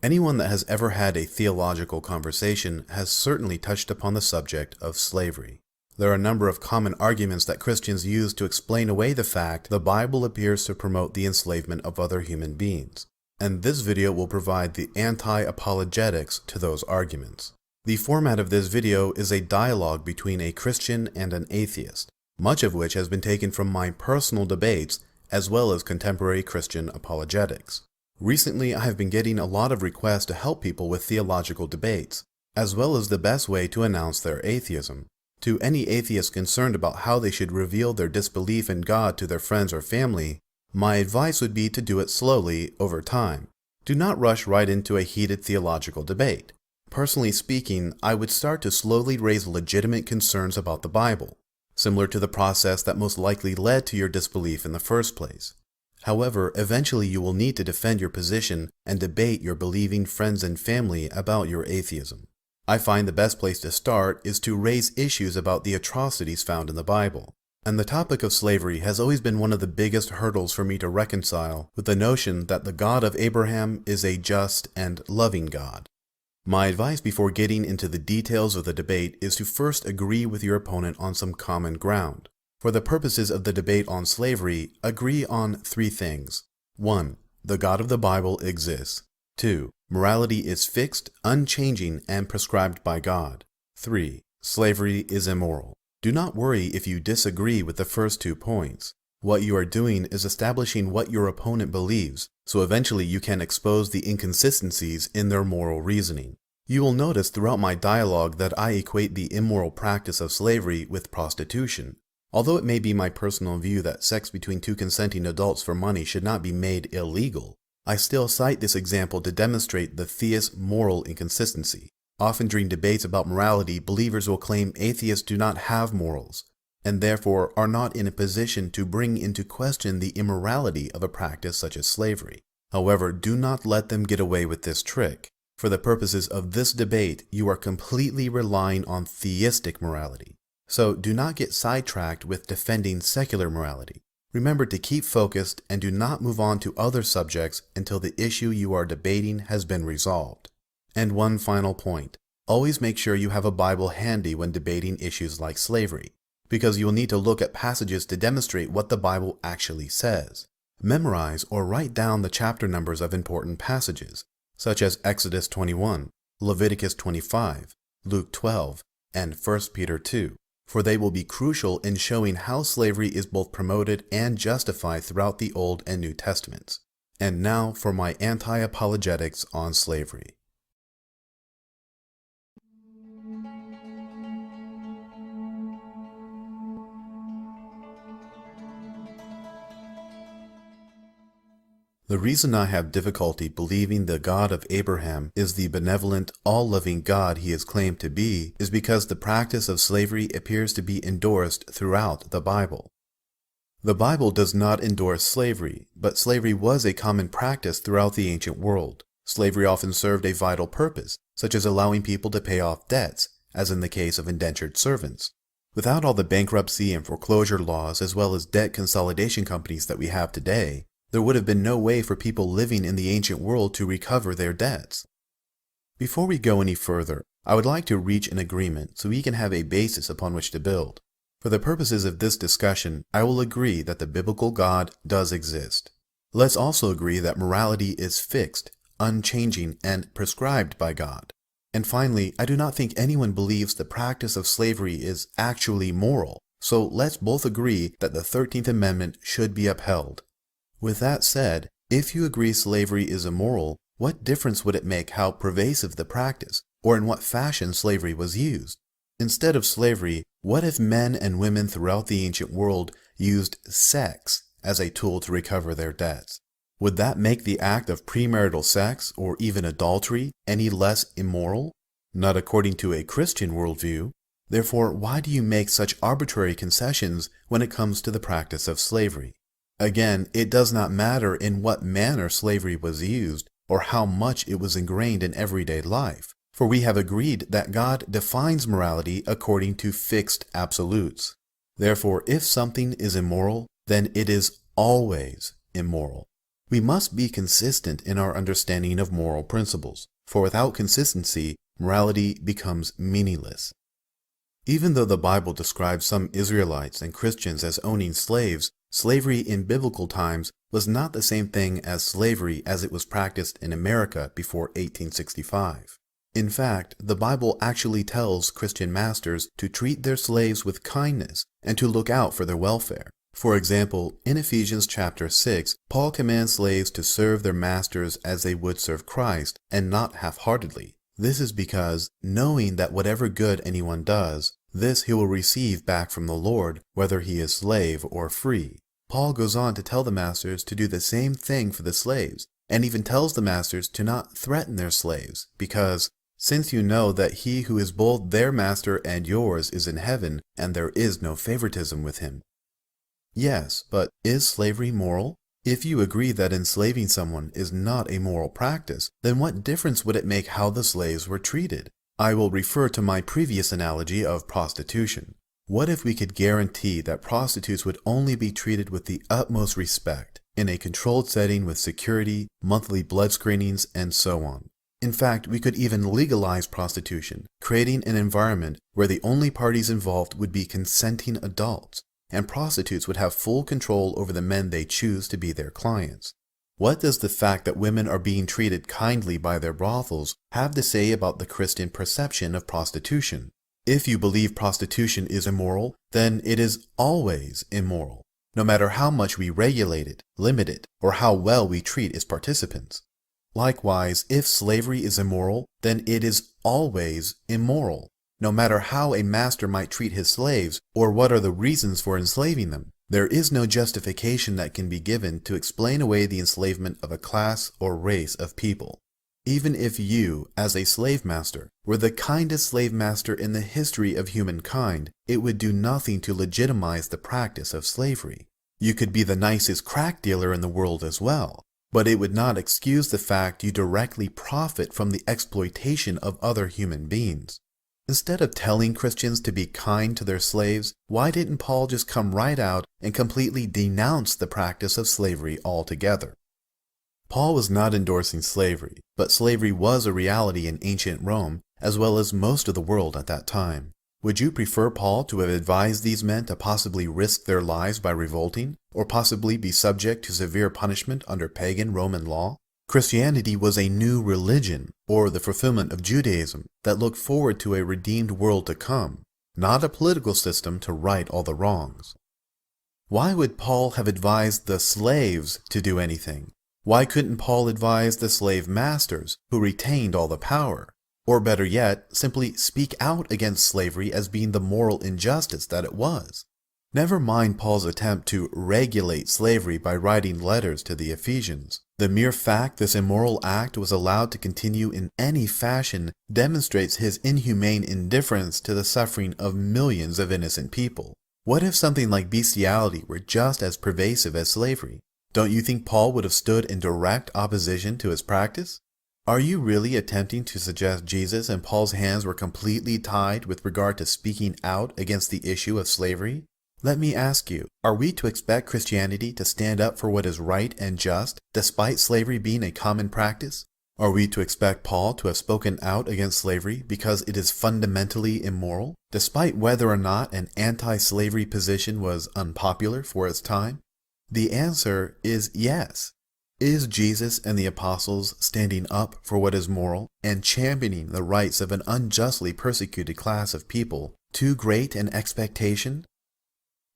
Anyone that has ever had a theological conversation has certainly touched upon the subject of slavery. There are a number of common arguments that Christians use to explain away the fact the Bible appears to promote the enslavement of other human beings, and this video will provide the anti-apologetics to those arguments. The format of this video is a dialogue between a Christian and an atheist, much of which has been taken from my personal debates as well as contemporary Christian apologetics. Recently, I have been getting a lot of requests to help people with theological debates, as well as the best way to announce their atheism. To any atheist concerned about how they should reveal their disbelief in God to their friends or family, my advice would be to do it slowly over time. Do not rush right into a heated theological debate. Personally speaking, I would start to slowly raise legitimate concerns about the Bible, similar to the process that most likely led to your disbelief in the first place. However, eventually you will need to defend your position and debate your believing friends and family about your atheism. I find the best place to start is to raise issues about the atrocities found in the Bible. And the topic of slavery has always been one of the biggest hurdles for me to reconcile with the notion that the God of Abraham is a just and loving God. My advice before getting into the details of the debate is to first agree with your opponent on some common ground. For the purposes of the debate on slavery, agree on 3 things. 1. The God of the Bible exists. 2. Morality is fixed, unchanging, and prescribed by God. 3. Slavery is immoral. Do not worry if you disagree with the first 2 points. What you are doing is establishing what your opponent believes, so eventually you can expose the inconsistencies in their moral reasoning. You will notice throughout my dialogue that I equate the immoral practice of slavery with prostitution. Although it may be my personal view that sex between 2 consenting adults for money should not be made illegal, I still cite this example to demonstrate the theist's moral inconsistency. Often during debates about morality, believers will claim atheists do not have morals, and therefore are not in a position to bring into question the immorality of a practice such as slavery. However, do not let them get away with this trick. For the purposes of this debate, you are completely relying on theistic morality. So do not get sidetracked with defending secular morality. Remember to keep focused and do not move on to other subjects until the issue you are debating has been resolved. And one final point. Always make sure you have a Bible handy when debating issues like slavery, because you will need to look at passages to demonstrate what the Bible actually says. Memorize or write down the chapter numbers of important passages, such as Exodus 21, Leviticus 25, Luke 12, and 1 Peter 2. For they will be crucial in showing how slavery is both promoted and justified throughout the Old and New Testaments. And now for my anti-apologetics on slavery. The reason I have difficulty believing the God of Abraham is the benevolent, all-loving God he is claimed to be is because the practice of slavery appears to be endorsed throughout the Bible. The Bible does not endorse slavery, but slavery was a common practice throughout the ancient world. Slavery often served a vital purpose, such as allowing people to pay off debts, as in the case of indentured servants. Without all the bankruptcy and foreclosure laws as well as debt consolidation companies that we have today, there would have been no way for people living in the ancient world to recover their debts. Before we go any further, I would like to reach an agreement so we can have a basis upon which to build. For the purposes of this discussion, I will agree that the biblical God does exist. Let's also agree that morality is fixed, unchanging, and prescribed by God. And finally, I do not think anyone believes the practice of slavery is actually moral, so let's both agree that the 13th Amendment should be upheld. With that said, if you agree slavery is immoral, what difference would it make how pervasive the practice, or in what fashion slavery was used? Instead of slavery, what if men and women throughout the ancient world used sex as a tool to recover their debts? Would that make the act of premarital sex, or even adultery, any less immoral? Not according to a Christian worldview. Therefore, why do you make such arbitrary concessions when it comes to the practice of slavery? Again, it does not matter in what manner slavery was used or how much it was ingrained in everyday life, for we have agreed that God defines morality according to fixed absolutes. Therefore, if something is immoral, then it is always immoral. We must be consistent in our understanding of moral principles, for without consistency, morality becomes meaningless. Even though the Bible describes some Israelites and Christians as owning slaves, slavery in biblical times was not the same thing as slavery as it was practiced in America before 1865. In fact, the Bible actually tells Christian masters to treat their slaves with kindness and to look out for their welfare. For example, in Ephesians chapter 6, Paul commands slaves to serve their masters as they would serve Christ and not half-heartedly. This is because, knowing that whatever good anyone does, this he will receive back from the Lord, whether he is slave or free. Paul goes on to tell the masters to do the same thing for the slaves, and even tells the masters to not threaten their slaves, because, since you know that he who is both their master and yours is in heaven, and there is no favoritism with him. Yes, but is slavery moral? If you agree that enslaving someone is not a moral practice, then what difference would it make how the slaves were treated? I will refer to my previous analogy of prostitution. What if we could guarantee that prostitutes would only be treated with the utmost respect, in a controlled setting with security, monthly blood screenings, and so on? In fact, we could even legalize prostitution, creating an environment where the only parties involved would be consenting adults, and prostitutes would have full control over the men they choose to be their clients. What does the fact that women are being treated kindly by their brothels have to say about the Christian perception of prostitution? If you believe prostitution is immoral, then it is always immoral, no matter how much we regulate it, limit it, or how well we treat its participants. Likewise, if slavery is immoral, then it is always immoral, no matter how a master might treat his slaves or what are the reasons for enslaving them. There is no justification that can be given to explain away the enslavement of a class or race of people. Even if you, as a slave master, were the kindest slave master in the history of humankind, it would do nothing to legitimize the practice of slavery. You could be the nicest crack dealer in the world as well, but it would not excuse the fact you directly profit from the exploitation of other human beings. Instead of telling Christians to be kind to their slaves, why didn't Paul just come right out and completely denounce the practice of slavery altogether? Paul was not endorsing slavery, but slavery was a reality in ancient Rome, as well as most of the world at that time. Would you prefer Paul to have advised these men to possibly risk their lives by revolting, or possibly be subject to severe punishment under pagan Roman law? Christianity was a new religion, or the fulfillment of Judaism, that looked forward to a redeemed world to come, not a political system to right all the wrongs. Why would Paul have advised the slaves to do anything? Why couldn't Paul advise the slave masters, who retained all the power? Or better yet, simply speak out against slavery as being the moral injustice that it was? Never mind Paul's attempt to regulate slavery by writing letters to the Ephesians. The mere fact this immoral act was allowed to continue in any fashion demonstrates his inhumane indifference to the suffering of millions of innocent people. What if something like bestiality were just as pervasive as slavery? Don't you think Paul would have stood in direct opposition to its practice? Are you really attempting to suggest Jesus and Paul's hands were completely tied with regard to speaking out against the issue of slavery? Let me ask you, are we to expect Christianity to stand up for what is right and just, despite slavery being a common practice? Are we to expect Paul to have spoken out against slavery because it is fundamentally immoral, despite whether or not an anti-slavery position was unpopular for its time? The answer is yes. Is Jesus and the apostles standing up for what is moral and championing the rights of an unjustly persecuted class of people too great an expectation?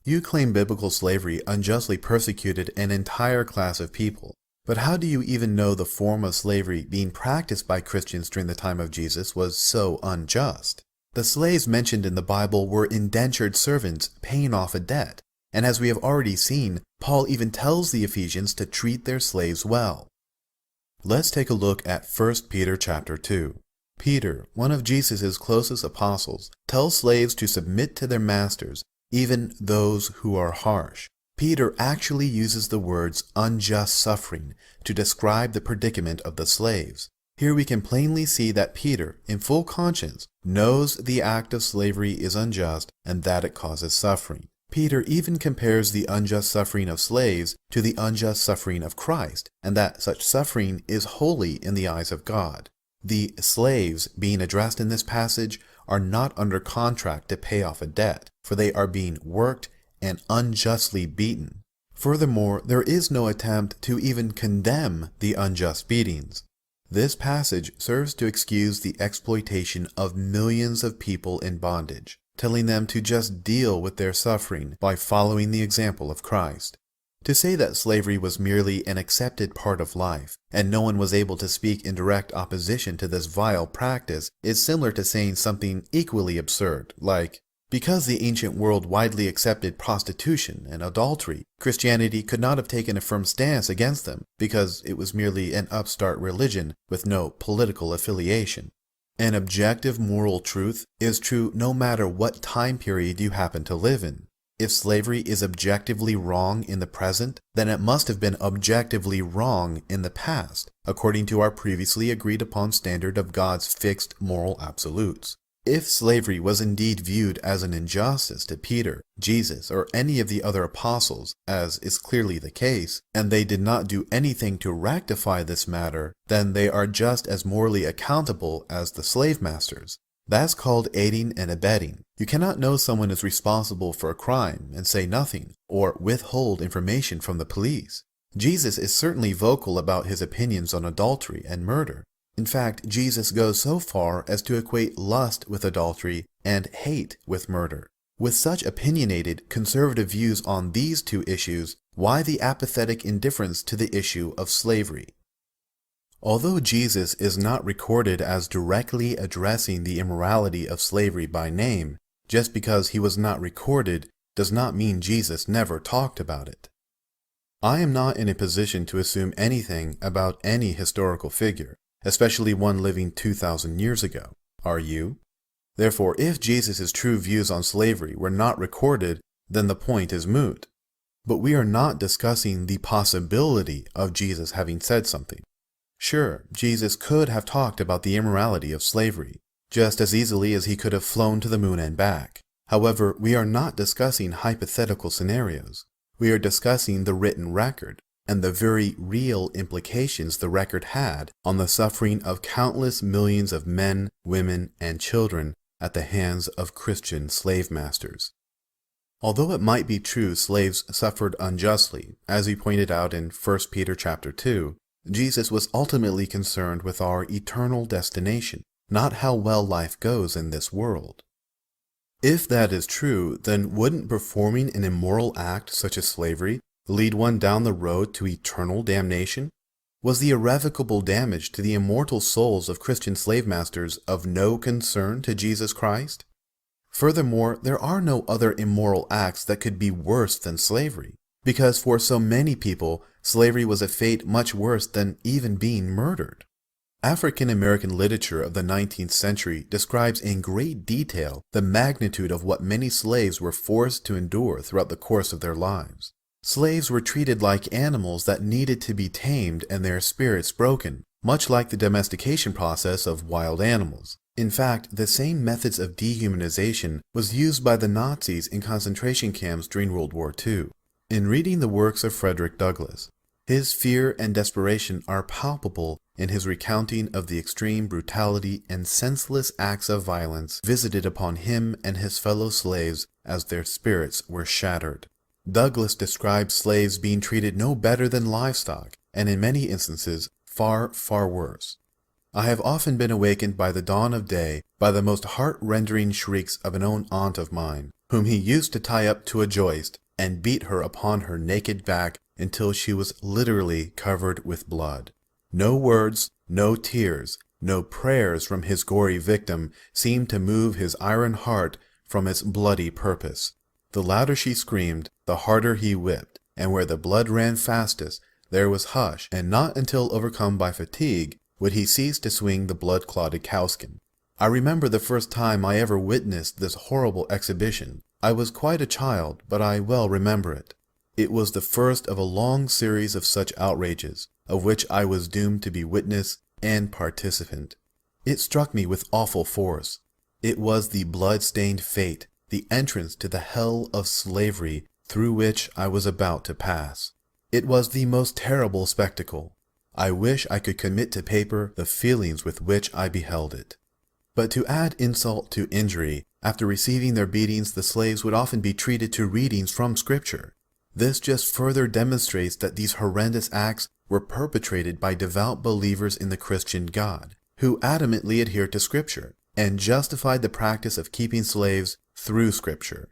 You claim biblical slavery unjustly persecuted an entire class of people, but how do you even know the form of slavery being practiced by Christians during the time of Jesus was so unjust? The slaves mentioned in the Bible were indentured servants paying off a debt, and as we have already seen, Paul even tells the Ephesians to treat their slaves well. Let's take a look at 1 Peter chapter 2. Peter, one of Jesus' closest apostles, tells slaves to submit to their masters, even those who are harsh. Peter actually uses the words unjust suffering to describe the predicament of the slaves. Here we can plainly see that Peter, in full conscience, knows the act of slavery is unjust and that it causes suffering. Peter even compares the unjust suffering of slaves to the unjust suffering of Christ, and that such suffering is holy in the eyes of God. The slaves being addressed in this passage are not under contract to pay off a debt, for they are being worked and unjustly beaten. Furthermore, there is no attempt to even condemn the unjust beatings. This passage serves to excuse the exploitation of millions of people in bondage, telling them to just deal with their suffering by following the example of Christ. To say that slavery was merely an accepted part of life, and no one was able to speak in direct opposition to this vile practice, is similar to saying something equally absurd, like, because the ancient world widely accepted prostitution and adultery, Christianity could not have taken a firm stance against them, because it was merely an upstart religion with no political affiliation. An objective moral truth is true no matter what time period you happen to live in. If slavery is objectively wrong in the present, then it must have been objectively wrong in the past, according to our previously agreed upon standard of God's fixed moral absolutes. If slavery was indeed viewed as an injustice to Peter, Jesus, or any of the other apostles, as is clearly the case, and they did not do anything to rectify this matter, then they are just as morally accountable as the slave masters. That's called aiding and abetting. You cannot know someone is responsible for a crime and say nothing, or withhold information from the police. Jesus is certainly vocal about his opinions on adultery and murder. In fact, Jesus goes so far as to equate lust with adultery and hate with murder. With such opinionated, conservative views on these two issues, why the apathetic indifference to the issue of slavery? Although Jesus is not recorded as directly addressing the immorality of slavery by name, just because he was not recorded does not mean Jesus never talked about it. I am not in a position to assume anything about any historical figure, especially one living 2,000 years ago. Are you? Therefore, if Jesus' true views on slavery were not recorded, then the point is moot. But we are not discussing the possibility of Jesus having said something. Sure, Jesus could have talked about the immorality of slavery, just as easily as he could have flown to the moon and back. However, we are not discussing hypothetical scenarios. We are discussing the written record, and the very real implications the record had on the suffering of countless millions of men, women, and children at the hands of Christian slave masters. Although it might be true slaves suffered unjustly, as we pointed out in 1 Peter chapter 2, Jesus was ultimately concerned with our eternal destination, not how well life goes in this world. If that is true, then wouldn't performing an immoral act such as slavery lead one down the road to eternal damnation? Was the irrevocable damage to the immortal souls of Christian slave masters of no concern to Jesus Christ? Furthermore, there are no other immoral acts that could be worse than slavery, because for so many people, slavery was a fate much worse than even being murdered. African American literature of the 19th century describes in great detail the magnitude of what many slaves were forced to endure throughout the course of their lives. Slaves were treated like animals that needed to be tamed and their spirits broken, much like the domestication process of wild animals. In fact, the same methods of dehumanization was used by the Nazis in concentration camps during World War II. In reading the works of Frederick Douglass, his fear and desperation are palpable in his recounting of the extreme brutality and senseless acts of violence visited upon him and his fellow slaves as their spirits were shattered. Douglass describes slaves being treated no better than livestock, and in many instances, far, far worse. I have often been awakened by the dawn of day by the most heart-rending shrieks of an own aunt of mine, whom he used to tie up to a joist and beat her upon her naked back until she was literally covered with blood. No words, no tears, no prayers from his gory victim seemed to move his iron heart from its bloody purpose. The louder she screamed, the harder he whipped, and where the blood ran fastest, there was hush, and not until overcome by fatigue would he cease to swing the blood-clotted cowskin. I remember the first time I ever witnessed this horrible exhibition. I was quite a child, but I well remember it. It was the first of a long series of such outrages, of which I was doomed to be witness and participant. It struck me with awful force. It was the blood-stained fate, the entrance to the hell of slavery through which I was about to pass. It was the most terrible spectacle. I wish I could commit to paper the feelings with which I beheld it. But to add insult to injury, after receiving their beatings, the slaves would often be treated to readings from Scripture. This just further demonstrates that these horrendous acts were perpetrated by devout believers in the Christian God, who adamantly adhered to Scripture and justified the practice of keeping slaves through Scripture.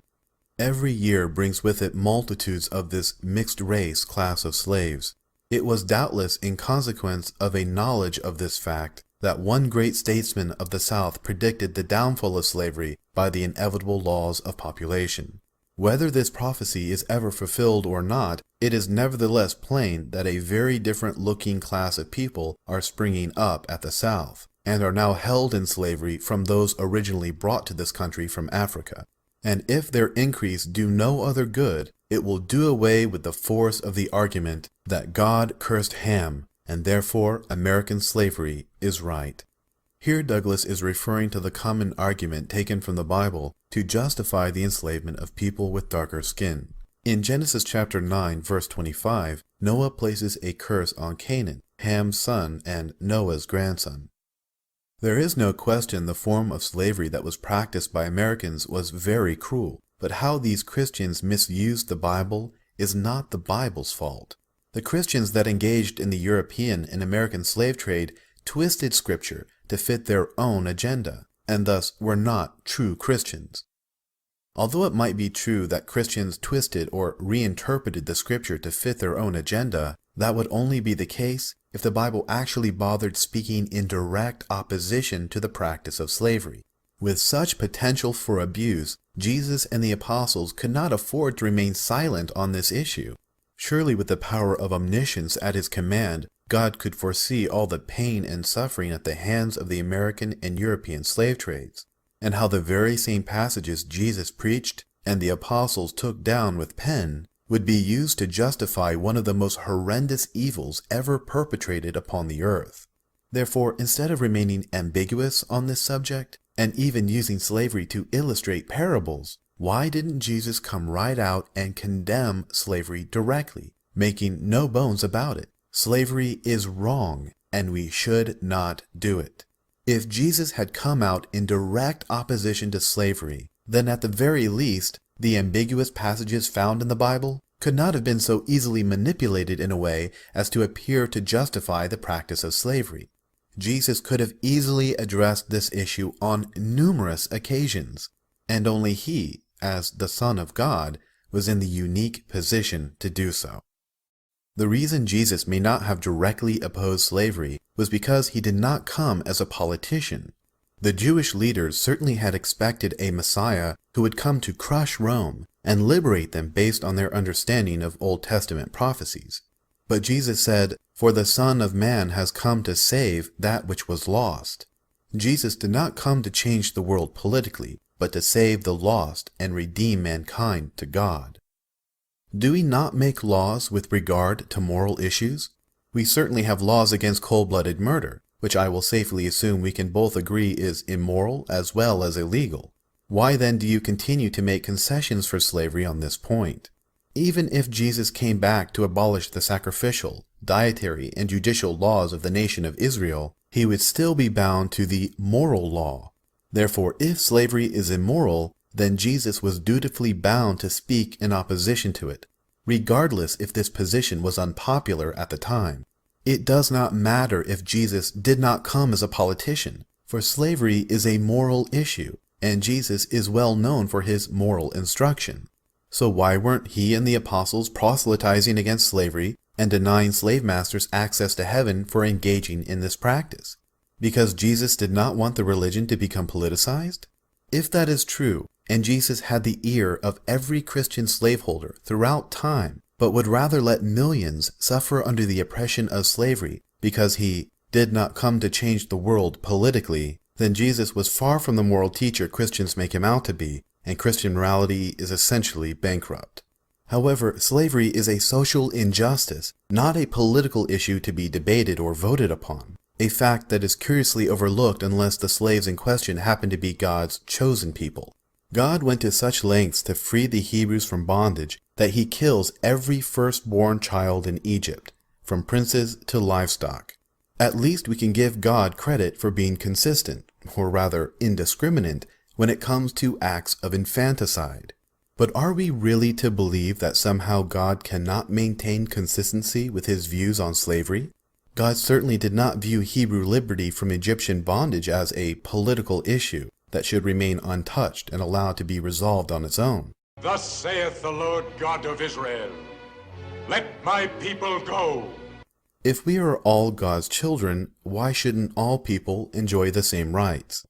Every year brings with it multitudes of this mixed race class of slaves. It was doubtless in consequence of a knowledge of this fact that one great statesman of the South predicted the downfall of slavery by the inevitable laws of population. Whether this prophecy is ever fulfilled or not, it is nevertheless plain that a very different looking class of people are springing up at the South, and are now held in slavery from those originally brought to this country from Africa. And if their increase do no other good, it will do away with the force of the argument that God cursed Ham, and therefore American slavery is right. Here Douglas is referring to the common argument taken from the Bible to justify the enslavement of people with darker skin. In Genesis chapter 9, verse 25, Noah places a curse on Canaan, Ham's son and Noah's grandson. There is no question the form of slavery that was practiced by Americans was very cruel, but how these Christians misused the Bible is not the Bible's fault. The Christians that engaged in the European and American slave trade twisted Scripture to fit their own agenda, and thus were not true Christians. Although it might be true that Christians twisted or reinterpreted the Scripture to fit their own agenda, that would only be the case if the Bible actually bothered speaking in direct opposition to the practice of slavery. With such potential for abuse, Jesus and the apostles could not afford to remain silent on this issue. Surely with the power of omniscience at his command, God could foresee all the pain and suffering at the hands of the American and European slave trades, and how the very same passages Jesus preached and the apostles took down with pen would be used to justify one of the most horrendous evils ever perpetrated upon the earth. Therefore, instead of remaining ambiguous on this subject, and even using slavery to illustrate parables, why didn't Jesus come right out and condemn slavery directly, making no bones about it? Slavery is wrong, and we should not do it. If Jesus had come out in direct opposition to slavery, then at the very least, the ambiguous passages found in the Bible could not have been so easily manipulated in a way as to appear to justify the practice of slavery. Jesus could have easily addressed this issue on numerous occasions, and only he, as the Son of God, was in the unique position to do so. The reason Jesus may not have directly opposed slavery was because he did not come as a politician. The Jewish leaders certainly had expected a Messiah who would come to crush Rome and liberate them based on their understanding of Old Testament prophecies. But Jesus said, "For the Son of Man has come to save that which was lost." Jesus did not come to change the world politically, but to save the lost and redeem mankind to God. Do we not make laws with regard to moral issues? We certainly have laws against cold-blooded murder, which I will safely assume we can both agree is immoral as well as illegal. Why then do you continue to make concessions for slavery on this point? Even if Jesus came back to abolish the sacrificial, dietary, and judicial laws of the nation of Israel, he would still be bound to the moral law. Therefore, if slavery is immoral, then Jesus was dutifully bound to speak in opposition to it, regardless if this position was unpopular at the time. It does not matter if Jesus did not come as a politician, for slavery is a moral issue, and Jesus is well known for his moral instruction. So why weren't he and the apostles proselytizing against slavery and denying slave masters access to heaven for engaging in this practice? Because Jesus did not want the religion to become politicized? If that is true, and Jesus had the ear of every Christian slaveholder throughout time, but would rather let millions suffer under the oppression of slavery because he did not come to change the world politically, then Jesus was far from the moral teacher Christians make him out to be, and Christian morality is essentially bankrupt. However, slavery is a social injustice, not a political issue to be debated or voted upon, a fact that is curiously overlooked unless the slaves in question happen to be God's chosen people. God went to such lengths to free the Hebrews from bondage that he kills every firstborn child in Egypt, from princes to livestock. At least we can give God credit for being consistent, or rather indiscriminate, when it comes to acts of infanticide. But are we really to believe that somehow God cannot maintain consistency with his views on slavery? God certainly did not view Hebrew liberty from Egyptian bondage as a political issue that should remain untouched and allowed to be resolved on its own. Thus saith the Lord God of Israel, let my people go. If we are all God's children, why shouldn't all people enjoy the same rights?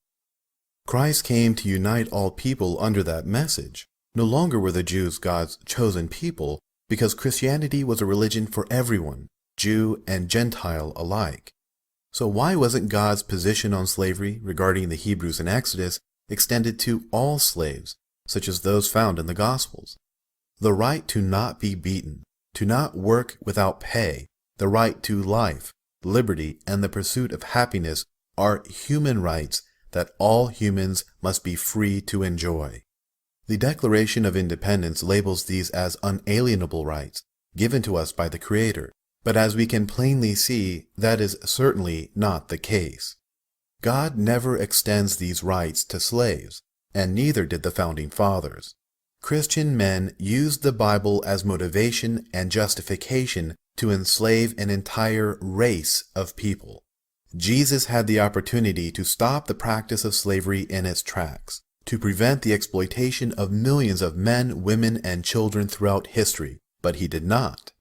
Christ came to unite all people under that message. No longer were the Jews God's chosen people, because Christianity was a religion for everyone, Jew and Gentile alike. So why wasn't God's position on slavery regarding the Hebrews in Exodus extended to all slaves, such as those found in the Gospels? The right to not be beaten, to not work without pay, the right to life, liberty, and the pursuit of happiness are human rights that all humans must be free to enjoy. The Declaration of Independence labels these as unalienable rights given to us by the Creator. But as we can plainly see, that is certainly not the case. God never extends these rights to slaves, and neither did the Founding Fathers. Christian men used the Bible as motivation and justification to enslave an entire race of people. Jesus had the opportunity to stop the practice of slavery in its tracks, to prevent the exploitation of millions of men, women, and children throughout history, but he did not.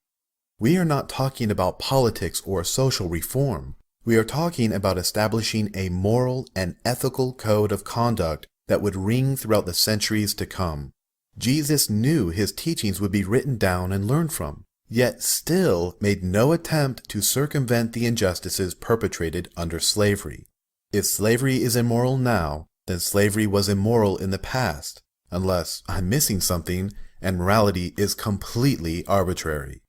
We are not talking about politics or social reform. We are talking about establishing a moral and ethical code of conduct that would ring throughout the centuries to come. Jesus knew his teachings would be written down and learned from, yet still made no attempt to circumvent the injustices perpetrated under slavery. If slavery is immoral now, then slavery was immoral in the past, unless I'm missing something and morality is completely arbitrary.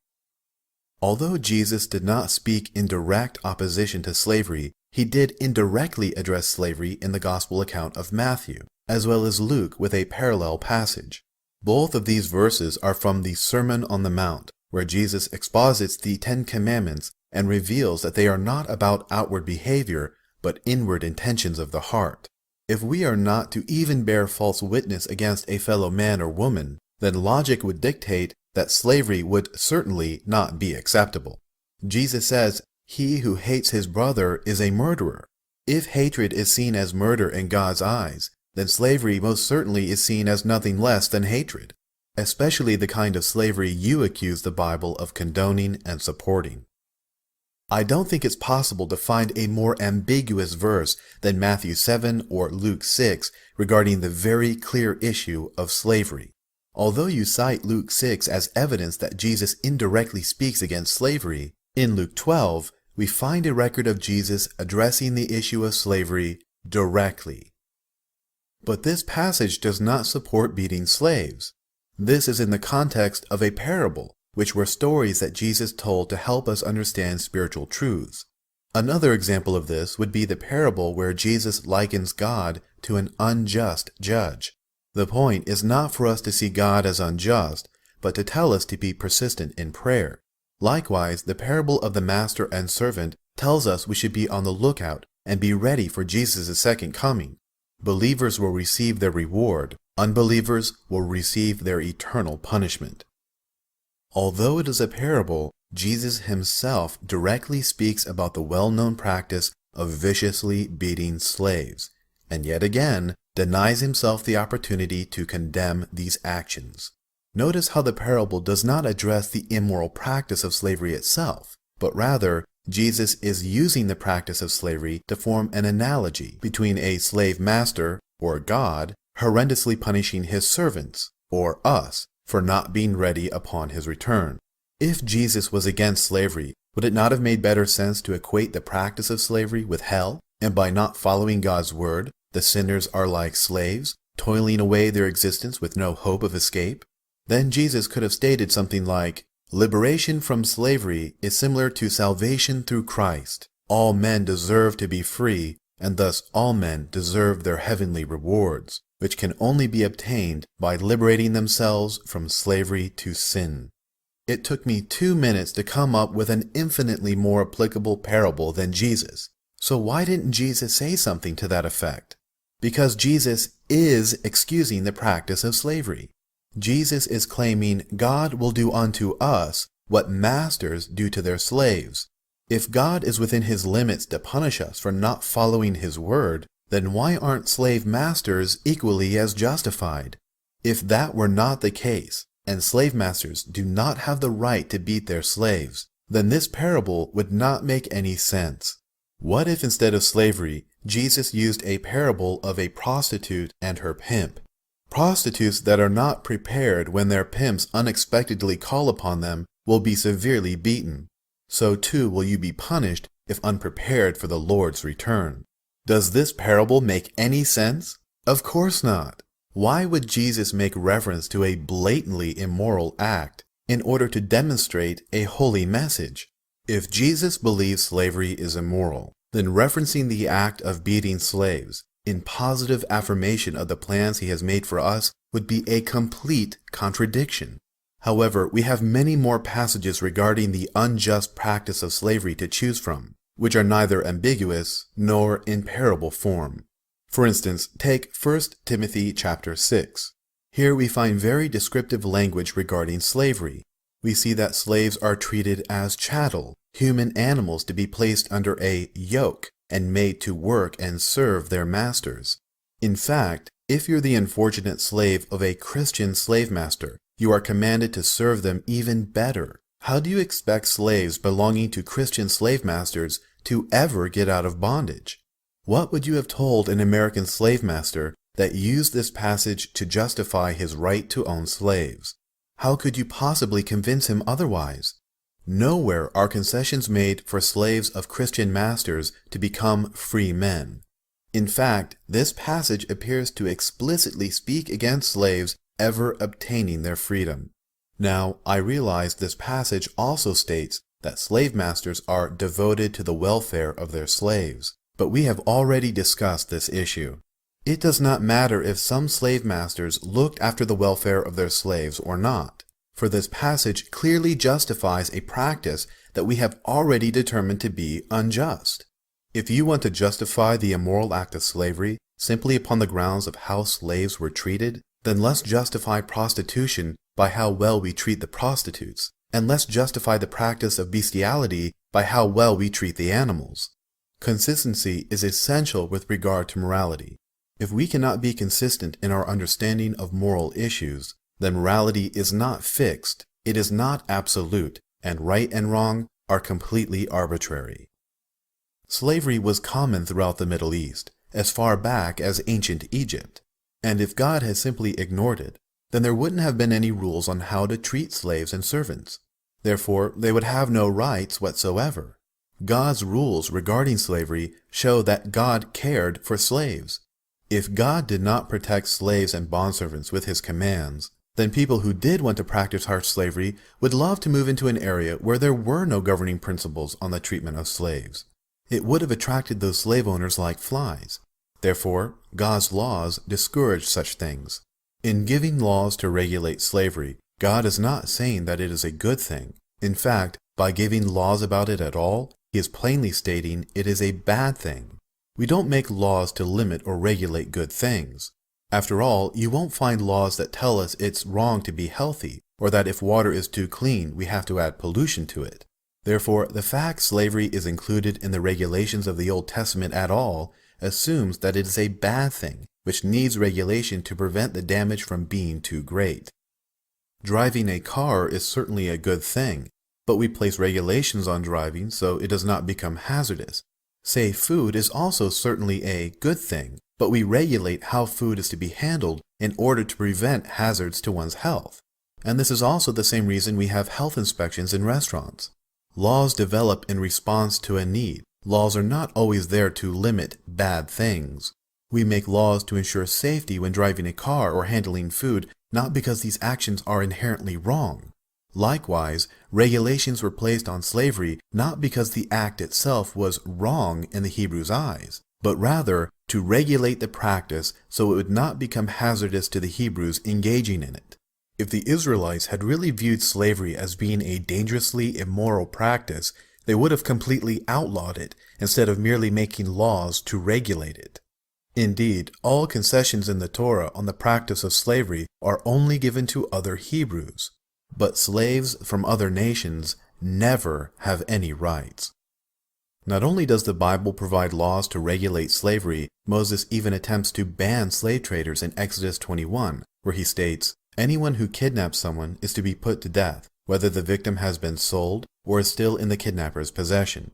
Although Jesus did not speak in direct opposition to slavery, he did indirectly address slavery in the Gospel account of Matthew, as well as Luke with a parallel passage. Both of these verses are from the Sermon on the Mount, where Jesus exposits the Ten Commandments and reveals that they are not about outward behavior, but inward intentions of the heart. If we are not to even bear false witness against a fellow man or woman, then logic would dictate that slavery would certainly not be acceptable. Jesus says, "He who hates his brother is a murderer." If hatred is seen as murder in God's eyes, then slavery most certainly is seen as nothing less than hatred, especially the kind of slavery you accuse the Bible of condoning and supporting. I don't think it's possible to find a more ambiguous verse than Matthew 7 or Luke 6 regarding the very clear issue of slavery. Although you cite Luke 6 as evidence that Jesus indirectly speaks against slavery, in Luke 12, we find a record of Jesus addressing the issue of slavery directly. But this passage does not support beating slaves. This is in the context of a parable, which were stories that Jesus told to help us understand spiritual truths. Another example of this would be the parable where Jesus likens God to an unjust judge. The point is not for us to see God as unjust, but to tell us to be persistent in prayer. Likewise, the parable of the master and servant tells us we should be on the lookout and be ready for Jesus' second coming. Believers will receive their reward. Unbelievers will receive their eternal punishment. Although it is a parable, Jesus himself directly speaks about the well-known practice of viciously beating slaves, and yet again denies himself the opportunity to condemn these actions. Notice how the parable does not address the immoral practice of slavery itself, but rather Jesus is using the practice of slavery to form an analogy between a slave master, or God, horrendously punishing his servants, or us, for not being ready upon his return. If Jesus was against slavery, would it not have made better sense to equate the practice of slavery with hell, and by not following God's word, the sinners are like slaves, toiling away their existence with no hope of escape? Then Jesus could have stated something like, "Liberation from slavery is similar to salvation through Christ. All men deserve to be free, and thus all men deserve their heavenly rewards. which can only be obtained by liberating themselves from slavery to sin. It took me 2 minutes to come up with an infinitely more applicable parable than Jesus. So why didn't Jesus say something to that effect? Because Jesus is excusing the practice of slavery. Jesus is claiming God will do unto us what masters do to their slaves. If God is within his limits to punish us for not following his word, then why aren't slave masters equally as justified? If that were not the case, and slave masters do not have the right to beat their slaves, then this parable would not make any sense. What if instead of slavery, Jesus used a parable of a prostitute and her pimp? Prostitutes that are not prepared when their pimps unexpectedly call upon them will be severely beaten. So too will you be punished if unprepared for the Lord's return. Does this parable make any sense? Of course not. Why would Jesus make reference to a blatantly immoral act in order to demonstrate a holy message? If Jesus believes slavery is immoral, then referencing the act of beating slaves in positive affirmation of the plans he has made for us would be a complete contradiction. However, we have many more passages regarding the unjust practice of slavery to choose from, which are neither ambiguous nor in parable form. For instance, take 1 Timothy chapter 6. Here we find very descriptive language regarding slavery. We see that slaves are treated as chattel, human animals to be placed under a yoke and made to work and serve their masters. In fact, if you're the unfortunate slave of a Christian slave master, you are commanded to serve them even better. How do you expect slaves belonging to Christian slave masters to ever get out of bondage? What would you have told an American slave master that used this passage to justify his right to own slaves? How could you possibly convince him otherwise? Nowhere are concessions made for slaves of Christian masters to become free men. In fact, this passage appears to explicitly speak against slaves ever obtaining their freedom. Now, I realize this passage also states that slave masters are devoted to the welfare of their slaves, but we have already discussed this issue. It does not matter if some slave masters looked after the welfare of their slaves or not, for this passage clearly justifies a practice that we have already determined to be unjust. If you want to justify the immoral act of slavery simply upon the grounds of how slaves were treated, then let's justify prostitution by how well we treat the prostitutes, and let's justify the practice of bestiality by how well we treat the animals. Consistency is essential with regard to morality. If we cannot be consistent in our understanding of moral issues, then morality is not fixed, it is not absolute, and right and wrong are completely arbitrary. Slavery was common throughout the Middle East, as far back as ancient Egypt, and if God had simply ignored it, then there wouldn't have been any rules on how to treat slaves and servants. Therefore, they would have no rights whatsoever. God's rules regarding slavery show that God cared for slaves. If God did not protect slaves and bondservants with his commands, then people who did want to practice harsh slavery would love to move into an area where there were no governing principles on the treatment of slaves. It would have attracted those slave owners like flies. Therefore, God's laws discourage such things. In giving laws to regulate slavery, God is not saying that it is a good thing. In fact, by giving laws about it at all, he is plainly stating it is a bad thing. We don't make laws to limit or regulate good things. After all, you won't find laws that tell us it's wrong to be healthy, or that if water is too clean, we have to add pollution to it. Therefore, the fact slavery is included in the regulations of the Old Testament at all assumes that it is a bad thing, which needs regulation to prevent the damage from being too great. Driving a car is certainly a good thing, but we place regulations on driving so it does not become hazardous. Safe food is also certainly a good thing, but we regulate how food is to be handled in order to prevent hazards to one's health. And this is also the same reason we have health inspections in restaurants. Laws develop in response to a need. Laws are not always there to limit bad things. We make laws to ensure safety when driving a car or handling food, not because these actions are inherently wrong. Likewise, regulations were placed on slavery not because the act itself was wrong in the Hebrews' eyes, but rather to regulate the practice so it would not become hazardous to the Hebrews engaging in it. If the Israelites had really viewed slavery as being a dangerously immoral practice, they would have completely outlawed it instead of merely making laws to regulate it. Indeed, all concessions in the Torah on the practice of slavery are only given to other Hebrews, but slaves from other nations never have any rights. Not only does the Bible provide laws to regulate slavery, Moses even attempts to ban slave traders in Exodus 21, where he states, "Anyone who kidnaps someone is to be put to death, whether the victim has been sold or is still in the kidnapper's possession."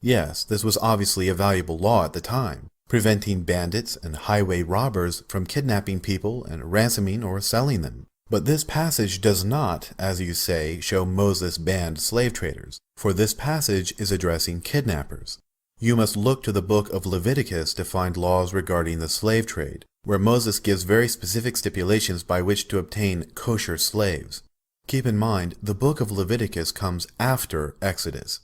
Yes, this was obviously a valuable law at the time, preventing bandits and highway robbers from kidnapping people and ransoming or selling them. But this passage does not, as you say, show Moses banned slave traders, for this passage is addressing kidnappers. You must look to the book of Leviticus to find laws regarding the slave trade, where Moses gives very specific stipulations by which to obtain kosher slaves. Keep in mind, the book of Leviticus comes after Exodus.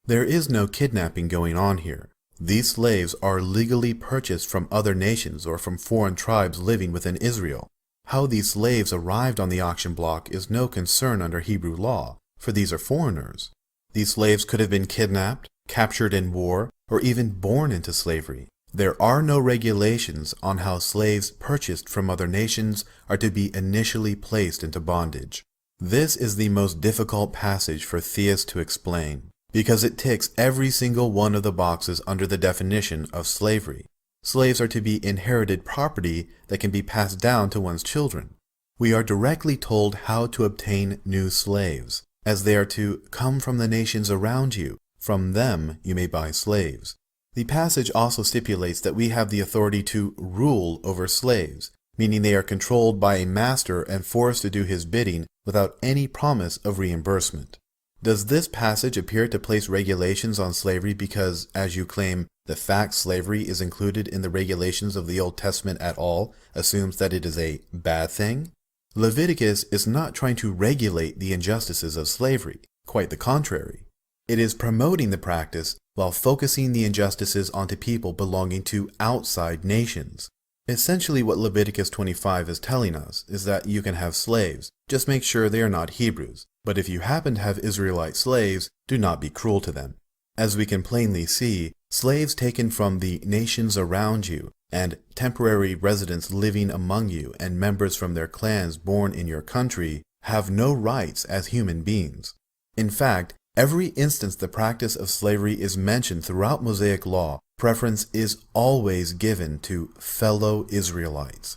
There is no kidnapping going on here. These slaves are legally purchased from other nations or from foreign tribes living within Israel. How these slaves arrived on the auction block is no concern under Hebrew law, for these are foreigners. These slaves could have been kidnapped, captured in war, or even born into slavery. There are no regulations on how slaves purchased from other nations are to be initially placed into bondage. This is the most difficult passage for theists to explain, because it ticks every single one of the boxes under the definition of slavery. Slaves are to be inherited property that can be passed down to one's children. We are directly told how to obtain new slaves, as they are to come from the nations around you. From them you may buy slaves. The passage also stipulates that we have the authority to rule over slaves, meaning they are controlled by a master and forced to do his bidding without any promise of reimbursement. Does this passage appear to place regulations on slavery because, as you claim, the fact slavery is included in the regulations of the Old Testament at all assumes that it is a bad thing? Leviticus is not trying to regulate the injustices of slavery, quite the contrary. It is promoting the practice while focusing the injustices onto people belonging to outside nations. Essentially what Leviticus 25 is telling us is that you can have slaves, just make sure they are not Hebrews. But if you happen to have Israelite slaves, do not be cruel to them. As we can plainly see, slaves taken from the nations around you, and temporary residents living among you, and members from their clans born in your country, have no rights as human beings. In fact, every instance the practice of slavery is mentioned throughout Mosaic law, preference is always given to fellow Israelites.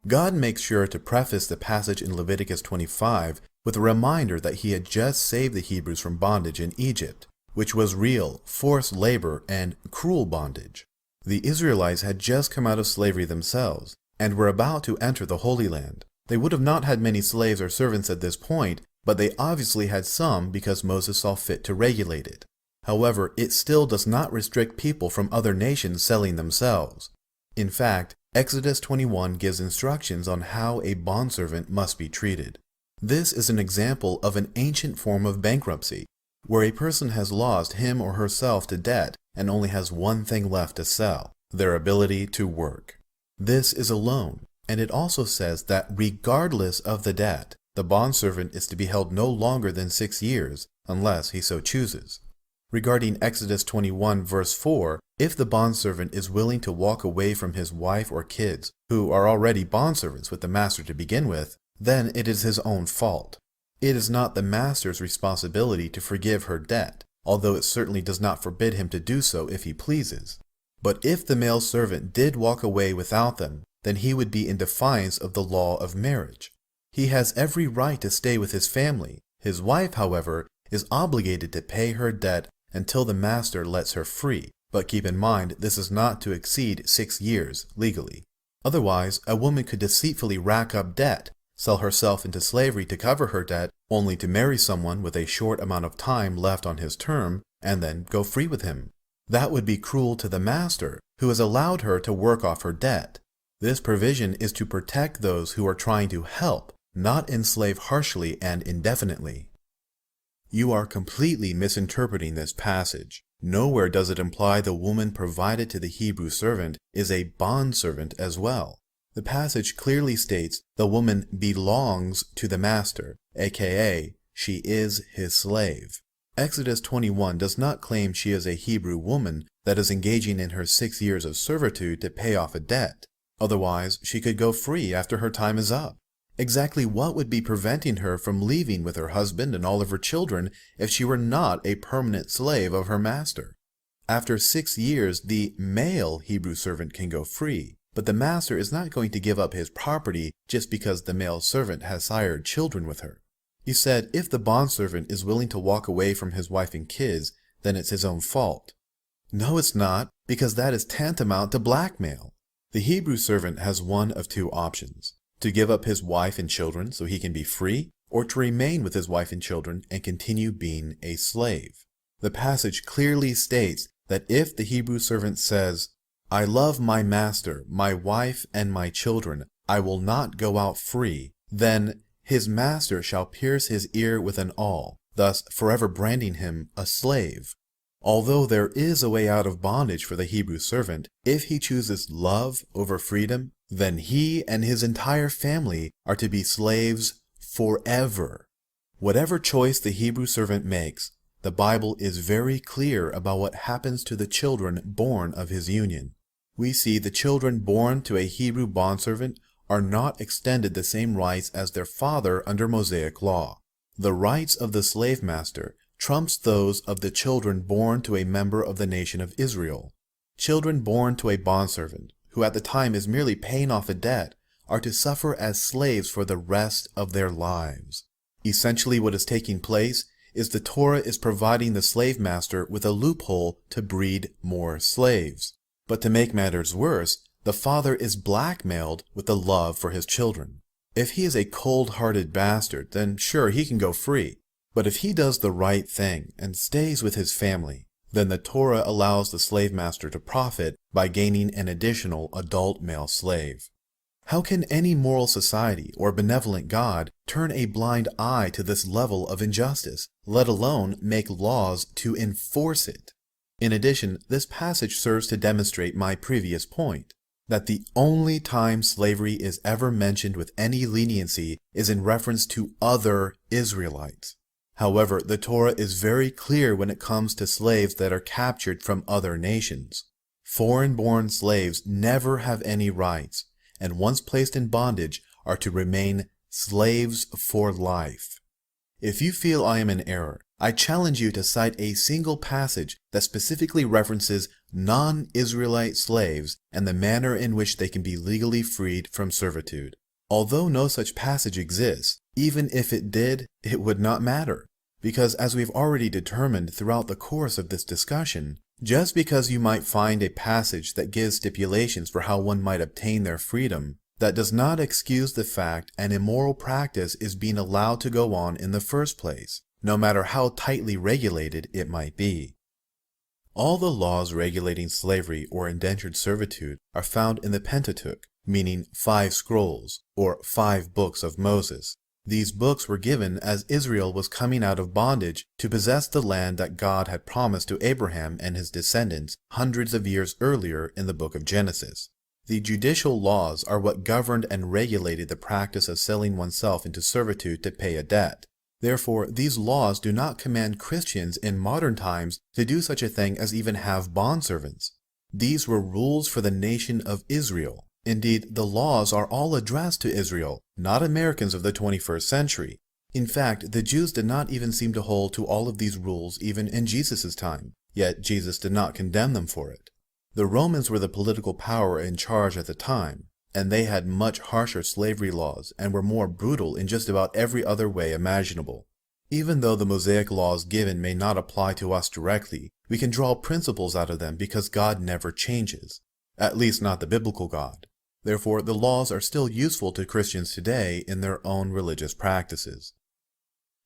God makes sure to preface the passage in Leviticus 25 with a reminder that he had just saved the Hebrews from bondage in Egypt, which was real, forced labor, and cruel bondage. The Israelites had just come out of slavery themselves, and were about to enter the Holy Land. They would have not had many slaves or servants at this point, but they obviously had some because Moses saw fit to regulate it. However, it still does not restrict people from other nations selling themselves. In fact, Exodus 21 gives instructions on how a bondservant must be treated. This is an example of an ancient form of bankruptcy, where a person has lost him or herself to debt and only has one thing left to sell, their ability to work. This is a loan, and it also says that regardless of the debt, the bondservant is to be held no longer than 6 years, unless he so chooses. Regarding Exodus 21 verse 4, if the bondservant is willing to walk away from his wife or kids, who are already bondservants with the master to begin with, then it is his own fault. It is not the master's responsibility to forgive her debt, although it certainly does not forbid him to do so if he pleases. But if the male servant did walk away without them, then he would be in defiance of the law of marriage. He has every right to stay with his family. His wife, however, is obligated to pay her debt until the master lets her free. But keep in mind, this is not to exceed 6 years legally. Otherwise, a woman could deceitfully rack up debt, sell herself into slavery to cover her debt, only to marry someone with a short amount of time left on his term, and then go free with him. That would be cruel to the master, who has allowed her to work off her debt. This provision is to protect those who are trying to help, not enslave harshly and indefinitely. You are completely misinterpreting this passage. Nowhere does it imply the woman provided to the Hebrew servant is a bondservant as well. The passage clearly states the woman belongs to the master, aka she is his slave. Exodus 21 does not claim she is a Hebrew woman that is engaging in her 6 years of servitude to pay off a debt. Otherwise, she could go free after her time is up. Exactly what would be preventing her from leaving with her husband and all of her children if she were not a permanent slave of her master? After 6 years, the male Hebrew servant can go free, but the master is not going to give up his property just because the male servant has sired children with her. You said if the bondservant is willing to walk away from his wife and kids, then it's his own fault. No, it's not, because that is tantamount to blackmail. The Hebrew servant has one of two options: to give up his wife and children so he can be free, or to remain with his wife and children and continue being a slave. The passage clearly states that if the Hebrew servant says, "I love my master, my wife, and my children, I will not go out free," then his master shall pierce his ear with an awl, thus forever branding him a slave. Although there is a way out of bondage for the Hebrew servant, if he chooses love over freedom, then he and his entire family are to be slaves forever. Whatever choice the Hebrew servant makes, the Bible is very clear about what happens to the children born of his union. We see the children born to a Hebrew bondservant are not extended the same rights as their father under Mosaic law. The rights of the slave master trumps those of the children born to a member of the nation of Israel. Children born to a bondservant, who at the time is merely paying off a debt, are to suffer as slaves for the rest of their lives. Essentially, what is taking place is the Torah is providing the slave master with a loophole to breed more slaves. But to make matters worse, the father is blackmailed with the love for his children. If he is a cold-hearted bastard, then sure, he can go free. But if he does the right thing and stays with his family, then the Torah allows the slave master to profit by gaining an additional adult male slave. How can any moral society or benevolent God turn a blind eye to this level of injustice, let alone make laws to enforce it? In addition, this passage serves to demonstrate my previous point, that the only time slavery is ever mentioned with any leniency is in reference to other Israelites. However, the Torah is very clear when it comes to slaves that are captured from other nations. Foreign-born slaves never have any rights, and once placed in bondage are to remain slaves for life. If you feel I am in error, I challenge you to cite a single passage that specifically references non-Israelite slaves and the manner in which they can be legally freed from servitude. Although no such passage exists, even if it did, it would not matter, because as we've already determined throughout the course of this discussion, just because you might find a passage that gives stipulations for how one might obtain their freedom, that does not excuse the fact an immoral practice is being allowed to go on in the first place, no matter how tightly regulated it might be. All the laws regulating slavery or indentured servitude are found in the Pentateuch, meaning 5 scrolls, or 5 books of Moses. These books were given as Israel was coming out of bondage to possess the land that God had promised to Abraham and his descendants hundreds of years earlier in the book of Genesis. The judicial laws are what governed and regulated the practice of selling oneself into servitude to pay a debt. Therefore, these laws do not command Christians in modern times to do such a thing as even have bondservants. These were rules for the nation of Israel. Indeed, the laws are all addressed to Israel, not Americans of the 21st century. In fact, the Jews did not even seem to hold to all of these rules even in Jesus' time, yet Jesus did not condemn them for it. The Romans were the political power in charge at the time, and they had much harsher slavery laws and were more brutal in just about every other way imaginable. Even though the Mosaic laws given may not apply to us directly, we can draw principles out of them because God never changes, at least not the biblical God. Therefore, the laws are still useful to Christians today in their own religious practices.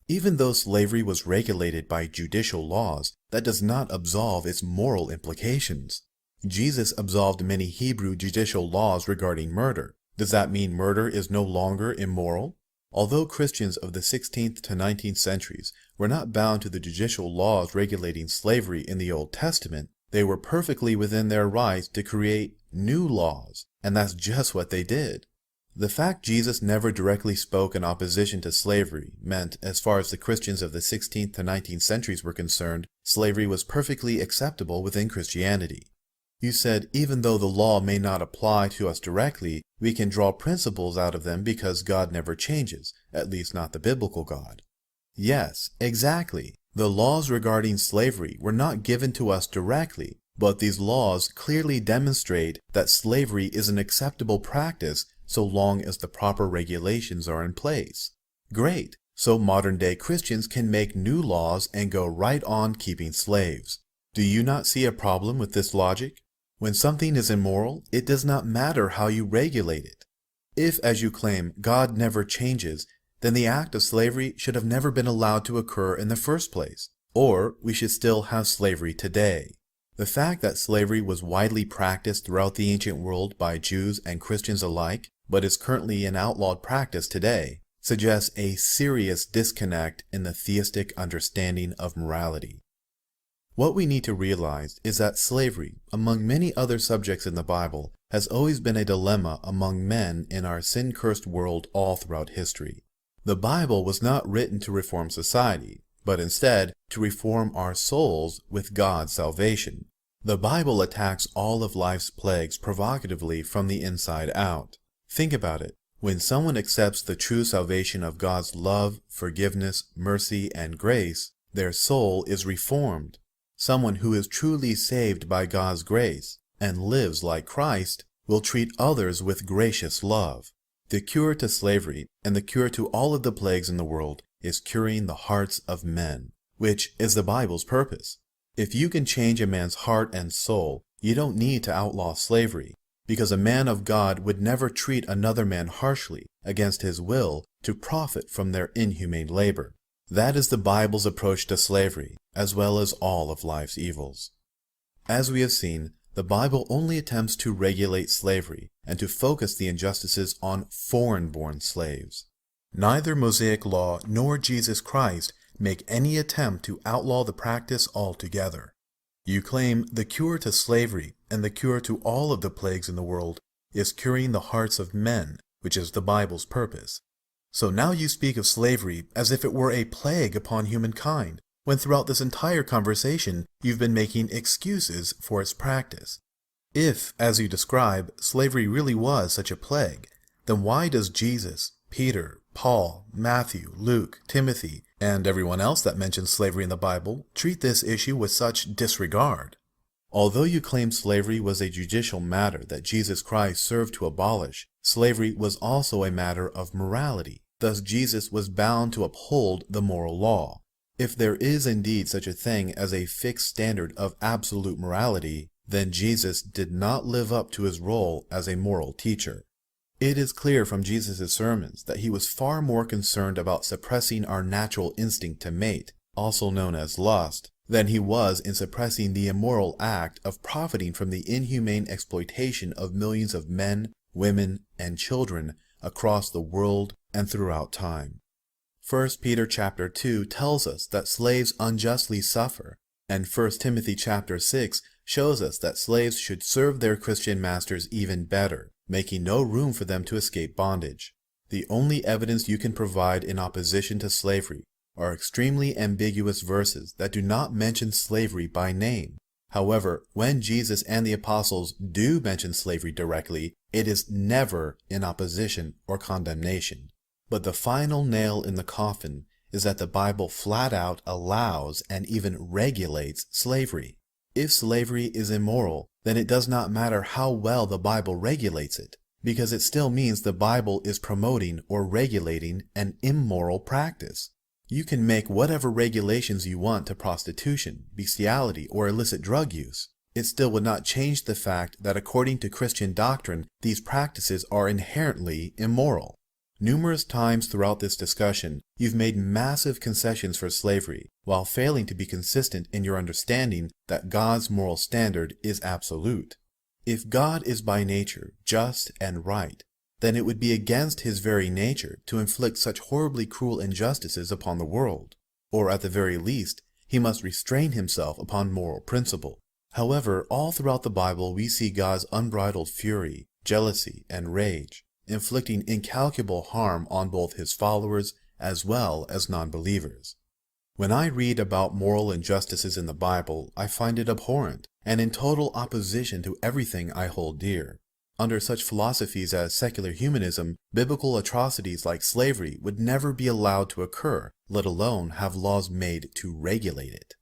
Even though slavery was regulated by judicial laws, that does not absolve its moral implications. Jesus absolved many Hebrew judicial laws regarding murder. Does that mean murder is no longer immoral? Although Christians of the 16th to 19th centuries were not bound to the judicial laws regulating slavery in the Old Testament, they were perfectly within their rights to create new laws, and that's just what they did. The fact Jesus never directly spoke in opposition to slavery meant, as far as the Christians of the 16th to 19th centuries were concerned, slavery was perfectly acceptable within Christianity. You said, even though the law may not apply to us directly, we can draw principles out of them because God never changes, at least not the biblical God. Yes, exactly. The laws regarding slavery were not given to us directly, but these laws clearly demonstrate that slavery is an acceptable practice so long as the proper regulations are in place. Great! So modern-day Christians can make new laws and go right on keeping slaves. Do you not see a problem with this logic? When something is immoral, it does not matter how you regulate it. If, as you claim, God never changes, then the act of slavery should have never been allowed to occur in the first place, or we should still have slavery today. The fact that slavery was widely practiced throughout the ancient world by Jews and Christians alike, but is currently an outlawed practice today, suggests a serious disconnect in the theistic understanding of morality. What we need to realize is that slavery, among many other subjects in the Bible, has always been a dilemma among men in our sin-cursed world all throughout history. The Bible was not written to reform society, but instead to reform our souls with God's salvation. The Bible attacks all of life's plagues provocatively from the inside out. Think about it. When someone accepts the true salvation of God's love, forgiveness, mercy, and grace, their soul is reformed. Someone who is truly saved by God's grace and lives like Christ will treat others with gracious love. The cure to slavery and the cure to all of the plagues in the world is curing the hearts of men, which is the Bible's purpose. If you can change a man's heart and soul, you don't need to outlaw slavery, because a man of God would never treat another man harshly against his will to profit from their inhumane labor. That is the Bible's approach to slavery, as well as all of life's evils. As we have seen, the Bible only attempts to regulate slavery and to focus the injustices on foreign-born slaves. Neither Mosaic law nor Jesus Christ make any attempt to outlaw the practice altogether. You claim the cure to slavery and the cure to all of the plagues in the world is curing the hearts of men, which is the Bible's purpose. So now you speak of slavery as if it were a plague upon humankind, when throughout this entire conversation you've been making excuses for its practice. If, as you describe, slavery really was such a plague, then why does Jesus, Peter, Paul, Matthew, Luke, Timothy, and everyone else that mentions slavery in the Bible treat this issue with such disregard? Although you claim slavery was a judicial matter that Jesus Christ served to abolish, slavery was also a matter of morality. Thus Jesus was bound to uphold the moral law. If there is indeed such a thing as a fixed standard of absolute morality, then Jesus did not live up to his role as a moral teacher. It is clear from Jesus' sermons that he was far more concerned about suppressing our natural instinct to mate, also known as lust, than he was in suppressing the immoral act of profiting from the inhumane exploitation of millions of men, women, and children across the world and throughout time. 1 Peter chapter 2 tells us that slaves unjustly suffer, and 1 Timothy chapter 6 shows us that slaves should serve their Christian masters even better, making no room for them to escape bondage. The only evidence you can provide in opposition to slavery are extremely ambiguous verses that do not mention slavery by name. However, when Jesus and the apostles do mention slavery directly, it is never in opposition or condemnation. But the final nail in the coffin is that the Bible flat out allows and even regulates slavery. If slavery is immoral, then it does not matter how well the Bible regulates it, because it still means the Bible is promoting or regulating an immoral practice. You can make whatever regulations you want to prostitution, bestiality, or illicit drug use. It still would not change the fact that according to Christian doctrine, these practices are inherently immoral. Numerous times throughout this discussion, you've made massive concessions for slavery, while failing to be consistent in your understanding that God's moral standard is absolute. If God is by nature just and right, then it would be against his very nature to inflict such horribly cruel injustices upon the world, or at the very least, he must restrain himself upon moral principle. However, all throughout the Bible we see God's unbridled fury, jealousy, and rage, inflicting incalculable harm on both his followers as well as non-believers. When I read about moral injustices in the Bible, I find it abhorrent and in total opposition to everything I hold dear. Under such philosophies as secular humanism, biblical atrocities like slavery would never be allowed to occur, let alone have laws made to regulate it.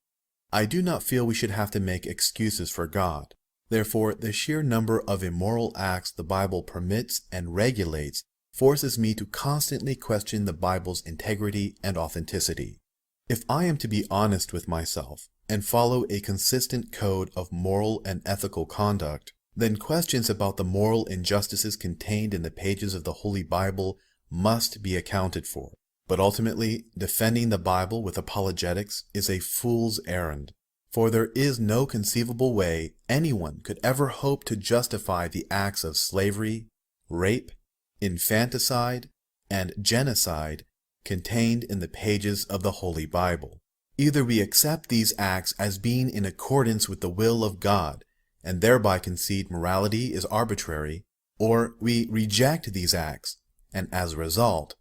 I do not feel we should have to make excuses for God. Therefore, the sheer number of immoral acts the Bible permits and regulates forces me to constantly question the Bible's integrity and authenticity. If I am to be honest with myself and follow a consistent code of moral and ethical conduct, then questions about the moral injustices contained in the pages of the Holy Bible must be accounted for. But ultimately, defending the Bible with apologetics is a fool's errand, for there is no conceivable way anyone could ever hope to justify the acts of slavery, rape, infanticide, and genocide contained in the pages of the Holy Bible. Either we accept these acts as being in accordance with the will of God, and thereby concede morality is arbitrary, or we reject these acts, and as a result,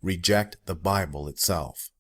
reject the Bible itself.